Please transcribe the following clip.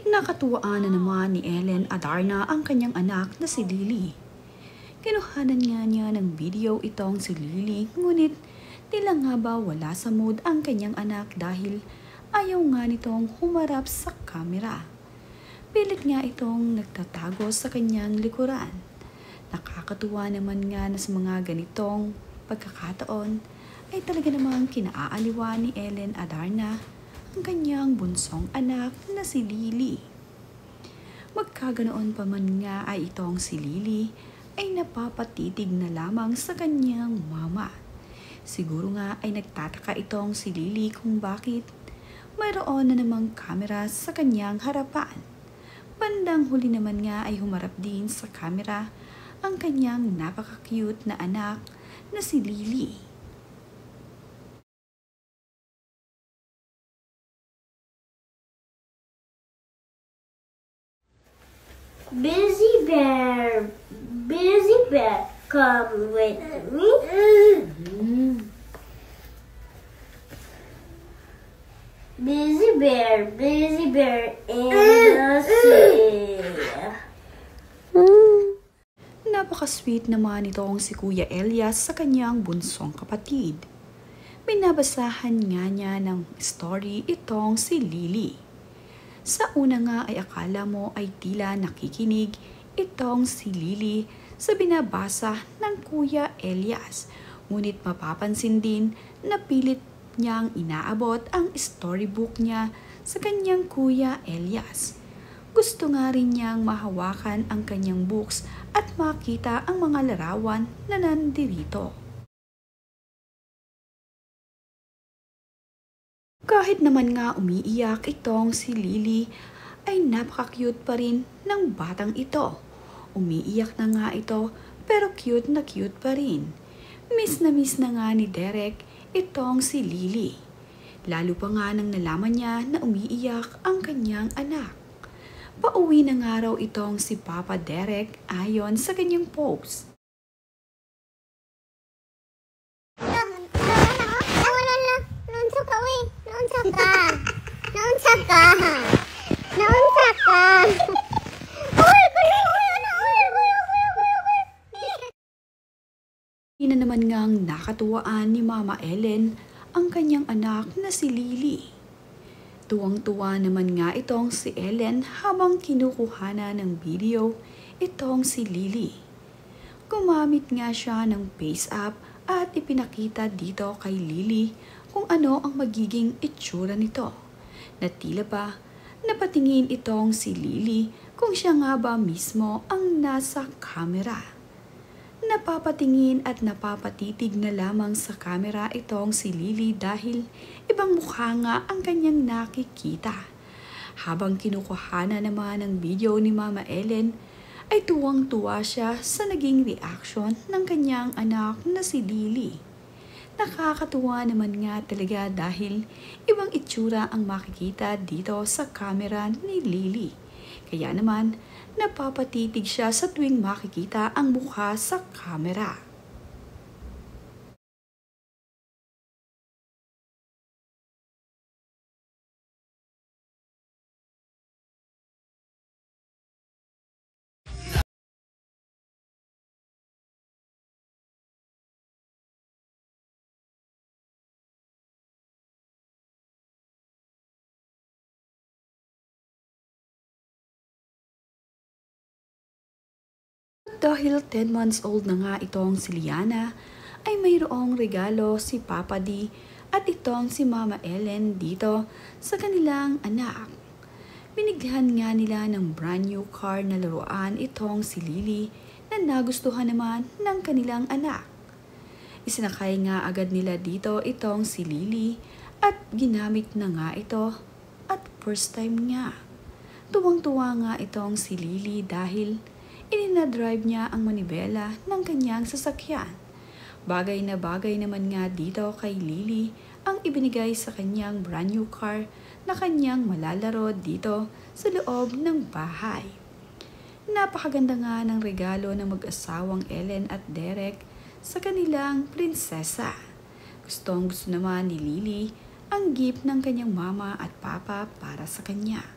Nakatuwaan na naman ni Ellen Adarna ang kanyang anak na si Lily. Kinuhanan nga niya ng video itong si Lily, ngunit tila nga ba wala sa mood ang kanyang anak dahil ayaw nga nitong humarap sa kamera. Pilit nga itong nagtatago sa kanyang likuran. Nakakatuwa naman nga na sa mga ganitong pagkakataon ay talaga namang kinaaaliwa ni Ellen Adarna ang kanyang bunsong anak na si Lily. Magkaganoon pa man nga ay itong si Lily ay napapatitig na lamang sa kanyang mama. Siguro nga ay nagtataka itong si Lily kung bakit mayroon na namang kamera sa kanyang harapan. Bandang huli naman nga ay humarap din sa kamera ang kanyang napaka-cute na anak na si Lily. Busy bear, come with me. Busy bear in the sea. Napaka-sweet naman itong si Kuya Elias sa kanyang bunsong kapatid. Binabasahan nga niya ng story itong si Lily. Sa una nga ay akala mo ay tila nakikinig itong si Lily sa binabasa ng Kuya Elias. Ngunit mapapansin din na pilit niyang inaabot ang storybook niya sa kanyang Kuya Elias. Gusto nga rin niyang mahawakan ang kanyang books at makita ang mga larawan na nandirito. Kahit naman nga umiiyak itong si Lily, ay napaka-cute pa rin ng batang ito. Umiiyak na nga ito, pero cute na cute pa rin. Miss na nga ni Derek itong si Lily. Lalo pa nga nang nalaman niya na umiiyak ang kanyang anak. Pauwi na nga raw itong si Papa Derek ayon sa kanyang post. Ina naman ngang nakatuwaan ni Mama Ellen ang kanyang anak na si Lily. Tuwang-tuwa naman nga itong si Ellen habang kinukuhana ng video itong si Lily. Gumamit nga siya ng face up at ipinakita dito kay Lily kung ano ang magiging itsura nito. Na tila ba napatingin itong si Lily kung siya nga ba mismo ang nasa camera. Napapatingin at napapatitig na lamang sa camera itong si Lily dahil ibang mukha nga ang kanyang nakikita. Habang kinukuhana naman ng video ni Mama Ellen, ay tuwang-tuwa siya sa naging reaction ng kanyang anak na si Lily. Nakakatuwa naman nga talaga dahil ibang itsura ang makikita dito sa camera ni Lily. Kaya naman, napapatitig siya sa tuwing makikita ang mukha sa camera. Dahil 10 months old na nga itong si Liana, ay mayroong regalo si Papa D at itong si Mama Ellen dito sa kanilang anak. Binigyan nga nila ng brand new car na laruan itong si Lily na nagustuhan naman ng kanilang anak. Isinakay nga agad nila dito itong si Lily at ginamit na nga ito at first time nga. Tuwang-tuwa nga itong si Lily dahil ininadrive niya ang manibela ng kanyang sasakyan. Bagay na bagay naman nga dito kay Lily ang ibinigay sa kanyang brand new car na kanyang malalaro dito sa loob ng bahay. Napakaganda nga ng regalo ng mag-asawang Ellen at Derek sa kanilang prinsesa. Gustong gusto naman ni Lily ang gift ng kanyang mama at papa para sa kanya.